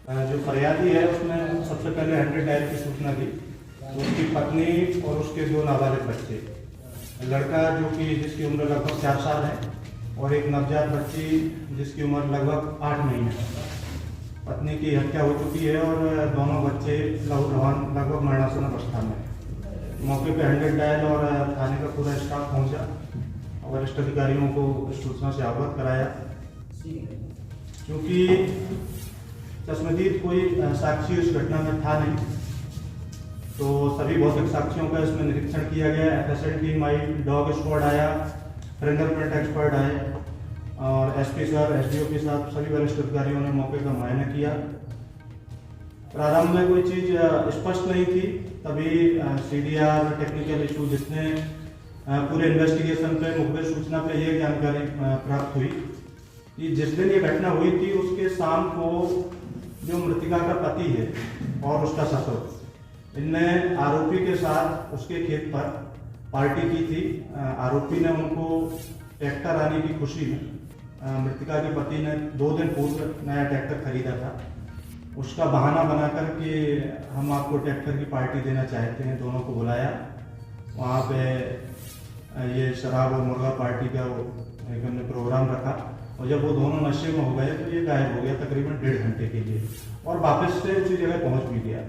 जो फरियादी है उसने सबसे पहले 100 डायल की सूचना दी। उसकी पत्नी और उसके 2 नाबालिग बच्चे, लड़का जो कि जिसकी उम्र लगभग 4 साल है और एक नवजात बच्ची जिसकी उम्र लगभग 8 महीने है। पत्नी की हत्या हो चुकी है और दोनों बच्चे लगभग मरणासन अवस्था में। मौके पर 100 डायल और थाने का पूरा स्टाफ पहुंचा और वरिष्ठ अधिकारियों को इस सूचना से अवगत कराया। क्योंकि चश्मदीद कोई साक्षी उस घटना में था नहीं, तो सभी भौतिक साक्ष्यों का इसमें निरीक्षण किया गया। FSL टीम आई, डॉग स्क्वाड आया, फिंगरप्रिंट एक्सपर्ट आए और SP सर, SDOP साहब, सभी वरिष्ठ अधिकारियों ने मौके का मुआयना किया। प्रारंभ में कोई चीज़ स्पष्ट नहीं थी, तभी CDR टेक्निकल इशू जिसने पूरे इन्वेस्टिगेशन पे मुखबिर सूचना पे ये जानकारी प्राप्त हुई कि जिस दिन ये घटना हुई थी उसके शाम को जो मृतिका का पति है और उसका ससुर, इनने आरोपी के साथ उसके खेत पर पार्टी की थी। आरोपी ने उनको ट्रैक्टर आने की खुशी में, मृतिका के पति ने 2 दिन पूर्व नया ट्रैक्टर खरीदा था, उसका बहाना बनाकर कि हम आपको ट्रैक्टर की पार्टी देना चाहते हैं, दोनों को बुलाया। वहाँ पे ये शराब और मुर्गा पार्टी का एक हमने प्रोग्राम रखा और जब वो दोनों नशे में हो गए तो ये गायब हो गया तकरीबन 1.5 घंटे के लिए और वापस से उसी जगह पहुँच भी गया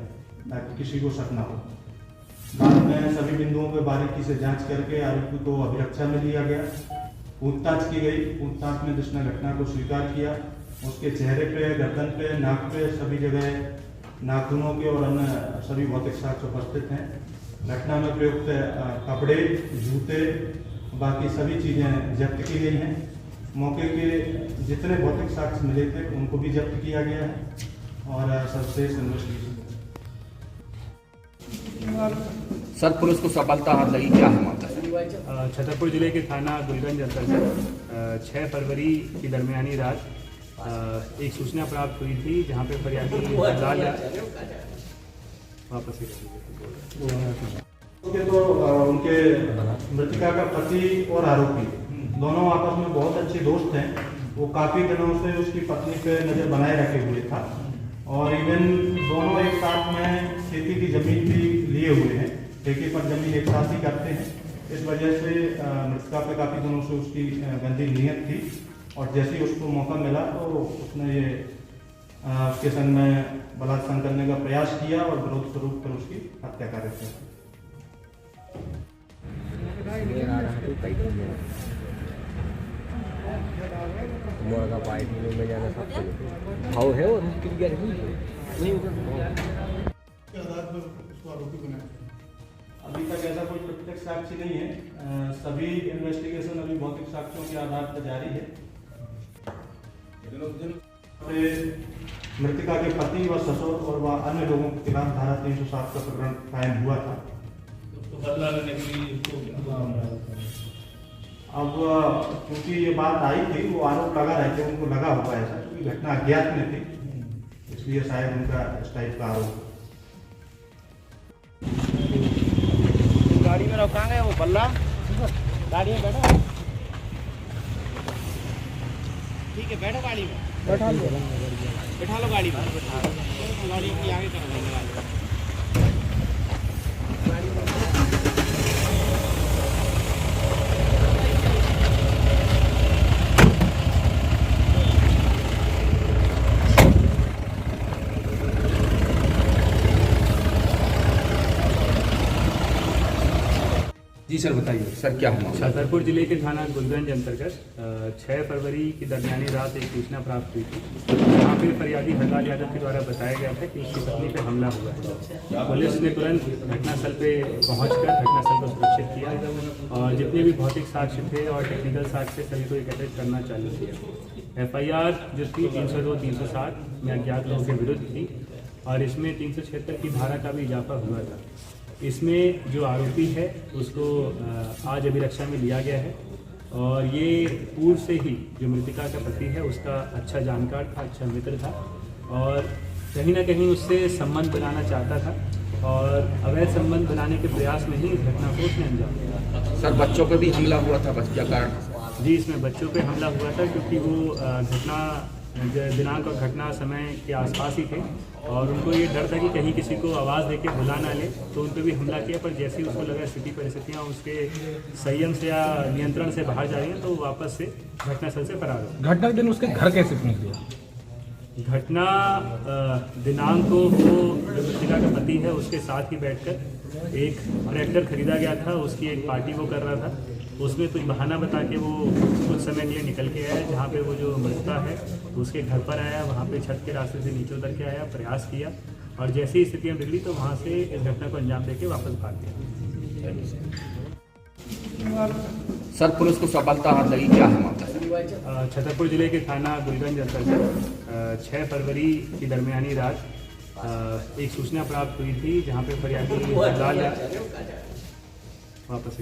ताकि किसी को शक न हो। बाद में सभी बिंदुओं पर बारीकी से जांच करके आरोपी को अभिरक्षा में लिया गया, पूछताछ की गई। पूछताछ में जिसने घटना को स्वीकार किया, उसके चेहरे पे, गर्दन पे, नाक पे, सभी जगह नाखूनों के और अन्य सभी भौतिक साक्ष्य उपस्थित हैं। घटना में प्रयुक्त कपड़े, जूते, बाकी सभी चीज़ें जब्त की गई हैं। मौके के जितने भौतिक साक्ष्य मिले थे उनको भी जब्त किया गया है और सर्वश्रेष्ठ इन्वेस्टिगेशन। सर, पुलिस को सफलता हाथ लगी, क्या है मामला? छतरपुर जिले के थाना गुलगंज अंतर्गत 6 फरवरी की दरमियानी रात एक सूचना प्राप्त हुई थी जहां पे फरियादी लाल वापस तो उनके मृतिका का पति और आरोपी दोनों आपस में बहुत अच्छे दोस्त हैं। वो काफ़ी दिनों से उसकी पत्नी पे नज़र बनाए रखे हुए था और इवन दोनों एक साथ में खेती की जमीन भी लिए हुए हैं, ठेके पर जमीन एक साथ ही करते हैं। इस वजह से मृतिका पे काफ़ी दिनों से उसकी गंदी नीयत थी और जैसे ही उसको मौका मिला तो उसने ये उसके संग में बलात्कार करने का प्रयास किया और विरोध स्वरूप पर उसकी हत्या कर रहे थे। मुर्गा पार्टी में जाना सबसे भाव है और उसकी क्या नहीं अभी तक ऐसा कोई प्रत्यक्ष साक्षी नहीं है। सभी इन्वेस्टिगेशन अभी भौतिक साक्ष्यों के आधार पर जारी है। मृतिका के पति व ससुर और व अन्य लोगों के खिलाफ धारा 307 का प्रकरण कायम हुआ था। बदला लेने के लिए अब क्योंकि ये बात आई थी, वो आरोप लगा रहे थे, उनको लगा होगा ऐसा क्योंकि घटना अज्ञात में थी, इसलिए शायद उनका इस टाइप का आरोप। गाड़ी में रखा है वो बल्ला, गाड़ी में बैठो, ठीक है बैठो गाड़ी में, बैठा लो गाड़ी में, गाड़ी की आगे कर लेंगे गाड़ी। जी सर, बताइए सर, क्या हुआ? छतरपुर जिले के थाना गुलगंज अंतर्गत 6 फरवरी की दरमियानी रात एक सूचना प्राप्त हुई थी जहाँ पे फरियादी हरलाल यादव के द्वारा बताया गया था कि उसकी पत्नी पे हमला हुआ है। पुलिस ने तुरंत घटनास्थल पे पहुंचकर घटनास्थल को सुरक्षित किया और जितने भी भौतिक साक्ष्य थे और टेक्निकल साक्ष्य सभी को एकत्रित करना चालू किया। FIR जो थी 302, 307 में अज्ञात लोगों के विरुद्ध थी और इसमें 376 की धारा का भी इजाफा हुआ था। इसमें जो आरोपी है उसको आज अभिरक्षा में लिया गया है और ये पूर्व से ही जो मृतिका का पति है उसका अच्छा जानकार था, अच्छा मित्र था और कहीं ना कहीं उससे संबंध बनाना चाहता था और अवैध संबंध बनाने के प्रयास में ही इस घटना को उसने अंजाम दिया। सर, बच्चों पर भी हमला हुआ था, बस क्या कारण? जी, इसमें बच्चों पे हमला हुआ था क्योंकि वो घटना दिनांक और घटना समय के आसपास ही थे और उनको ये डर था कि कहीं किसी को आवाज़ देके बुला ना ले, तो उन पर भी हमला किया। पर जैसे ही उसको लगा स्थिति परिस्थितियाँ उसके संयम से या नियंत्रण से बाहर जा रही हैं तो वापस से घटनास्थल से फरार हो। घटना के दिन उसके घर कैसे पहुंच गया? घटना दिनांक को वो जो मृतका का पति है उसके साथ ही बैठकर एक ट्रैक्टर खरीदा गया था, उसकी एक पार्टी वो कर रहा था। उसमें कुछ बहाना बता के वो कुछ समय के लिए निकल के आया, जहाँ पे वो जो मृतका है तो उसके घर पर आया, वहाँ पे छत के रास्ते से नीचे उतर के आया, प्रयास किया और जैसी स्थितियाँ बिगड़ी तो वहाँ से इस घटना को अंजाम देके वापस भाग गया। सर पुलिस को सफलता हाथ लगी, क्या है मामला? छतरपुर जिले के थाना गुलगंज अंतर्गत 6 फरवरी की दरमियानी रात एक सूचना प्राप्त हुई थी, जहाँ पे फरियादी हरलाल वापस